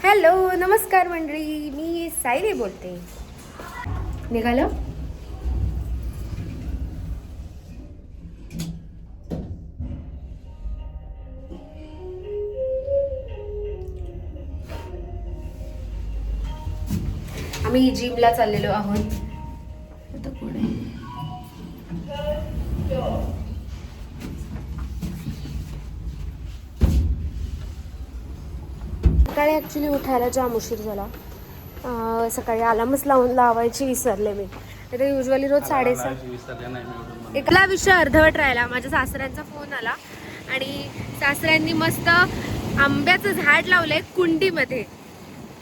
Hello नमस्कार मंडळी, मी सायली बोलते. निघालं? आम्ही जिमला चाललेलो आहोत. आता पुढे सकाळी ॲक्च्युली उठायला जाम उशीर झाला. सकाळी अलार्मच लावायची विसरले मी. तर युजली रोज 6:30 एकला विषय अर्धवट राहिला. माझ्या सासऱ्यांचा फोन आला आणि सासऱ्यांनी मस्त आंब्याचं झाड लावलंय कुंडीमध्ये.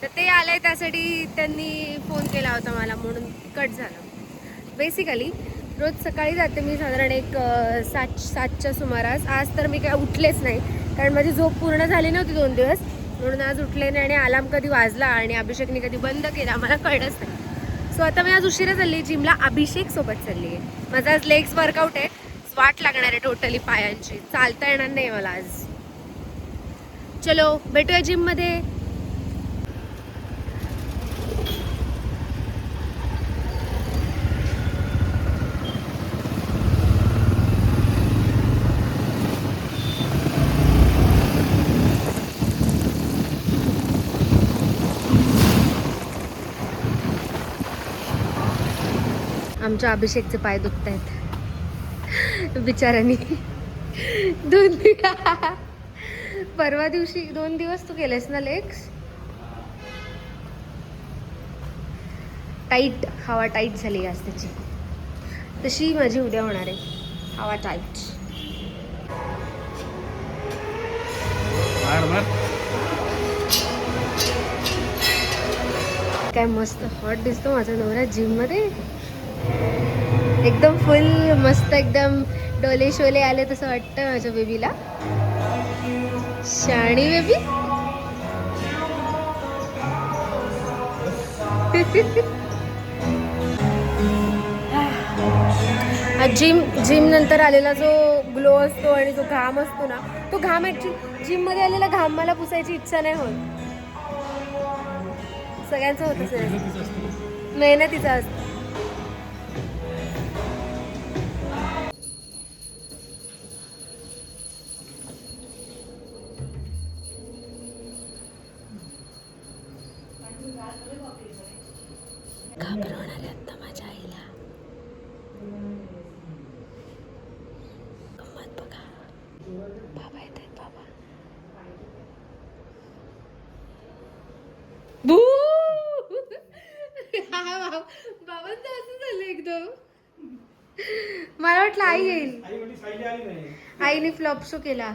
तर ते आलंय त्यासाठी त्यांनी फोन केला होता मला, म्हणून कट झालं. बेसिकली रोज सकाळी जाते मी साधारण एक 7च्या सुमारास. आज तर मी काय उठलेच नाही, कारण माझी झोप पूर्ण झाली नव्हती 2 दिवस, म्हणून आज उठले नाही. आणि अलार्म कधी वाजला आणि अभिषेकने कधी बंद केला मला कळलंच नाही. सो आता मी आज उशिरा चालली जिमला. अभिषेक सोबत चालली आहे. माझा आज लेग्स वर्कआउट आहे. वाट लागणार आहे टोटली पायांची. चालता येणार नाही मला आज. चलो भेटूया जिम मध्ये. आमच्या अभिषेकचे पाय दुखत आहेत बिचारांनी. परवा दिवशी 2 दिवस तू केलेस ना लेग्स. टाईट, हवा टाईट झाली आज त्याची. तशी माझी उद्या होणार आहे हवा टाईट. काय मस्त हॉट दिसतो माझा नवरा जिम मध्ये. एकदम फुल मस्त, एकदम डोले शोले आले तसं वाटतं माझ्या बेबीला. शाणी बेबी. जिम नंतर आलेला जो ग्लो असतो आणि जो घाम असतो ना, तो घाम ऍक्च्युली जिम मध्ये आलेला घाम मला पुसायची इच्छा नाही होत. सगळ्यांचं होत असेल, मेहनतीचा असतो. घाबरवून आले आता माझ्या आईला. गंमत बघा. बाबा येत आहेत. बाबा बाबांचं असं झालं एकदम. मला वाटलं आई येईल. आईने फ्लॉप शो केला.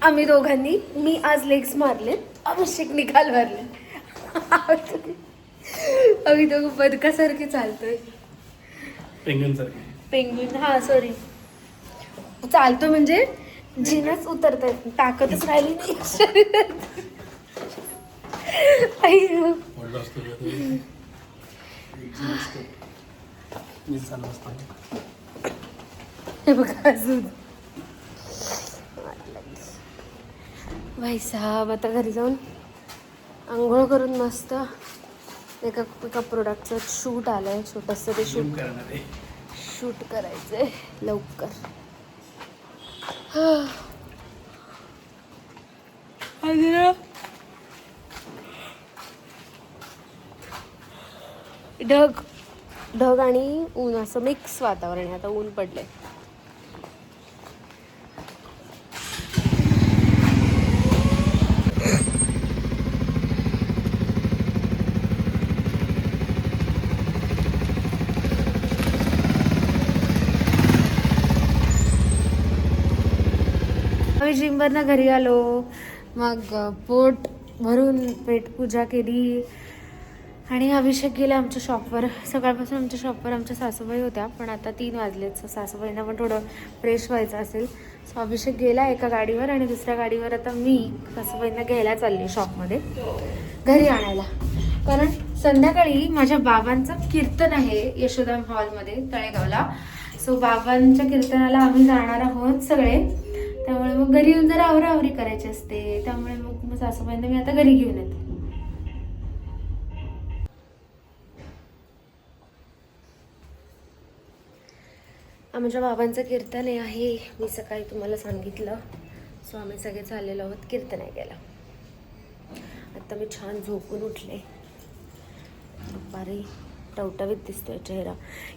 आम्ही दोघांनी, मी आज लेग्स मारलेत, अभिषेक निकाल मारले. आम्ही दोघं बदकासारखे चालतोय. पेंग्विन. हा सॉरी, चालतो म्हणजे जिनच उतरताय, ताकदच राहिली नाही शरीरात. हे बघा अजून. भाई साहब, आता घरी जाऊन आंघोळ करून मस्त एका प्रोडक्टचं शूट आलंय छोटंसं. ते शूट करायचंय लवकर. ढग ढग आणि ऊन असं मिक्स वातावरण आहे. आता ऊन पडलंय. आम्ही जिमवरनं घरी आलो, मग पोट भरून पेटपूजा केली आणि अभिषेक गेला आमच्या शॉपवर. सकाळपासून आमच्या शॉपवर आमच्या सासूबाई होत्या, पण आता 3 वाजलेत. सो सासूबाईंना पण थोडं फ्रेश व्हायचं असेल. सो अभिषेक गेला एका गाडीवर आणि दुसऱ्या गाडीवर आता मी सासूबाईंना घ्यायला चालली शॉपमध्ये, घरी आणायला. कारण संध्याकाळी माझ्या बाबांचं कीर्तन आहे यशोदा हॉलमध्ये तळेगावला. सो बाबांच्या कीर्तनाला आम्ही जाणार आहोत सगळे. त्यामुळे मग घरी येऊन जरा आवराआवरी करायची असते. त्यामुळे मग सासूबाईंना मी आता घरी घेऊन येते. आमच्या बाबांचं कीर्तन आहे, मी सकाळी तुम्हाला सांगितलं. सो आम्ही सगळे चाललेलो आहोत कीर्तन ऐकायला. आता मी छान झोपून उठले. दुपारी टवटवीत दिसतोय चेहरा.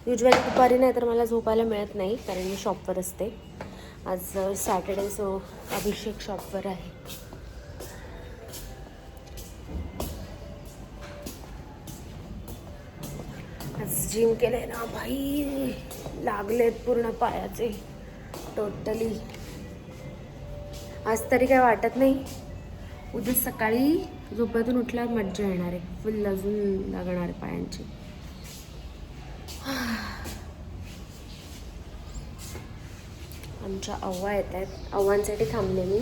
युजली दुपारी नाही तर मला झोपायला मिळत नाही, कारण मी शॉपवर असते. आज सॅटर्डे, सो अभिषेक शॉपवर आहे. आज जिम केलंय ना भाई, लागलेत पूर्ण पायाचे टोटली. आज तरी काय वाटत नाही. उद्या सकाळी झोपेतून उठल्यावर मज्जा येणार आहे. फुल अजून लागणार आहे पायांची. आमच्या अव्वा येत आहेत, अव्वांसाठी थांबले मी.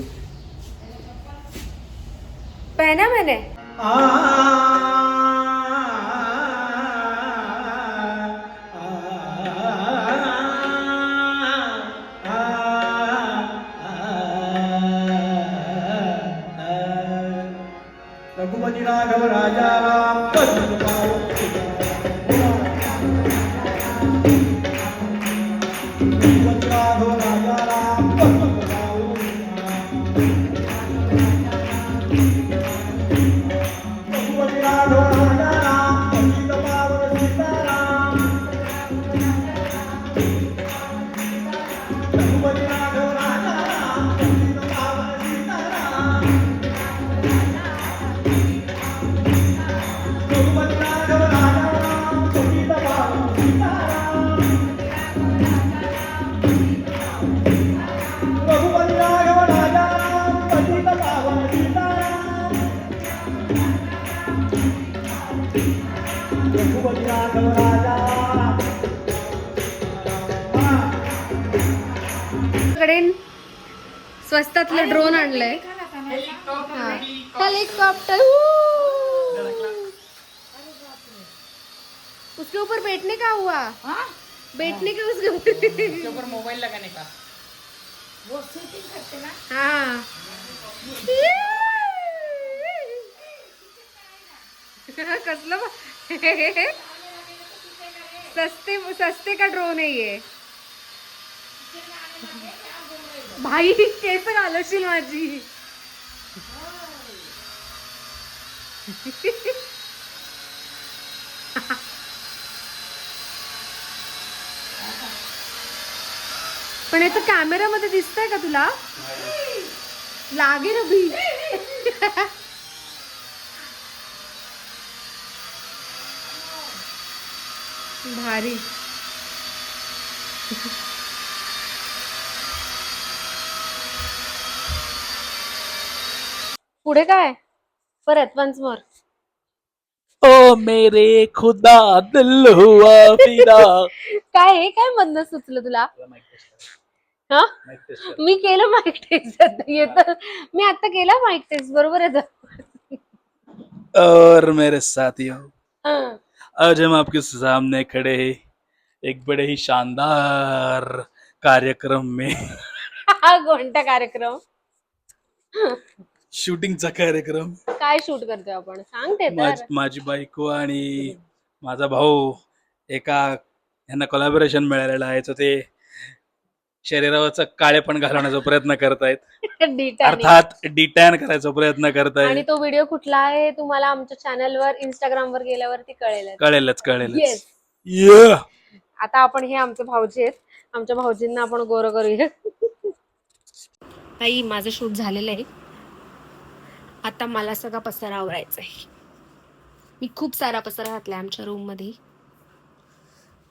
पहना मैंने रघुपति राघव राजा राम रघुपति राघव राजा राम रघुपति राघव राजा राम पतित पावन सीताराम रघुपति राघव राजा राम पतित पावन सीताराम रघुपति राघव राजा राम पतित पावन सीताराम रघुपति राघव राजा राम पतित पावन सीताराम रघुपति राघव राजा कडे स्वस्तातलं ड्रोन आणलंय. हेलिकॉप्टर. उसके ऊपर बैठने का हुआ? बैठने का उसके ऊपर मोबाइल लगाने का वो शूटिंग करते ना. हाँ. कसलं सस्ते सस्ते का ड्रोन आहे ये भाई. केस घालवशील माझी. पण याचं कॅमेरामध्ये दिसतंय का तुला? लागे ना भी. भारी. पुढे काय परत वन्स मोर. ओ मेरे खुदा दिल हुआ फिदा. काय हे काय म्हणणं सुचलं तुला? हा मी केलं माईक टेस्ट. येत मी आता केला माईक टेस्ट. बरोबर आहे. और मेरे साथियों, हाँ. आज हम आपके सामने खड़े हैं एक बड़े ही शानदार कार्यक्रम में. हा कोणता कार्यक्रम? शूटिंगचा कार्यक्रम. काय शूट करतोय आपण? सांगते तर. माझी बायको आणि माझा भाऊ एका यांना कोलॅबोरेशन मिळालेलं आहे. तर ते शरीरावरचा काळेपण घालवण्याचा प्रयत्न करतायत. अर्थात डिटॅन करायचा प्रयत्न करतायत. आणि तो व्हिडिओ कुठला आहे तुम्हाला आमच्या चॅनलवर इंस्टाग्राम वर गेल्यावरती कळेल. कळेलच. आता आपण हे आमचे भाऊजी आहेत, आमच्या भाऊजींना आपण गोरं करूया. ताई माझं शूट झालेलं आहे, आता मला सगळा पसारा आवरायचा आहे. मी खूप सारा पसारा घातलाय आमच्या रूम मध्ये,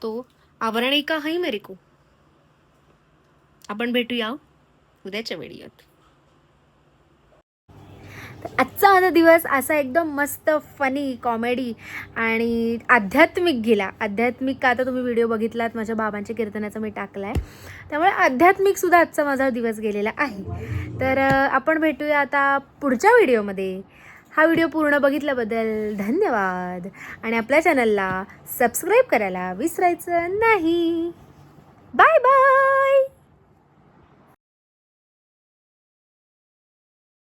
तो आवरणे का है मेरे को. आपण भेटूया उद्याच्या व्हिडिओत. आजचा माझा दिवस असा एकदम मस्त फनी कॉमेडी आणि आध्यात्मिक गेला. आध्यात्मिक का, आता तुम्ही व्हिडिओ बघितलात माझ्या बाबांच्या कीर्तनाचा मी टाकलाय, त्यामुळे आध्यात्मिक सुद्धा आजचा माझा दिवस गेलेला आहे. तर आपण भेटूया आता पुढच्या व्हिडिओमध्ये. हा व्हिडिओ पूर्ण बघितल्याबद्दल धन्यवाद आणि आपल्या चॅनलला सबस्क्राईब करायला विसरायचं नाही. Bye bye.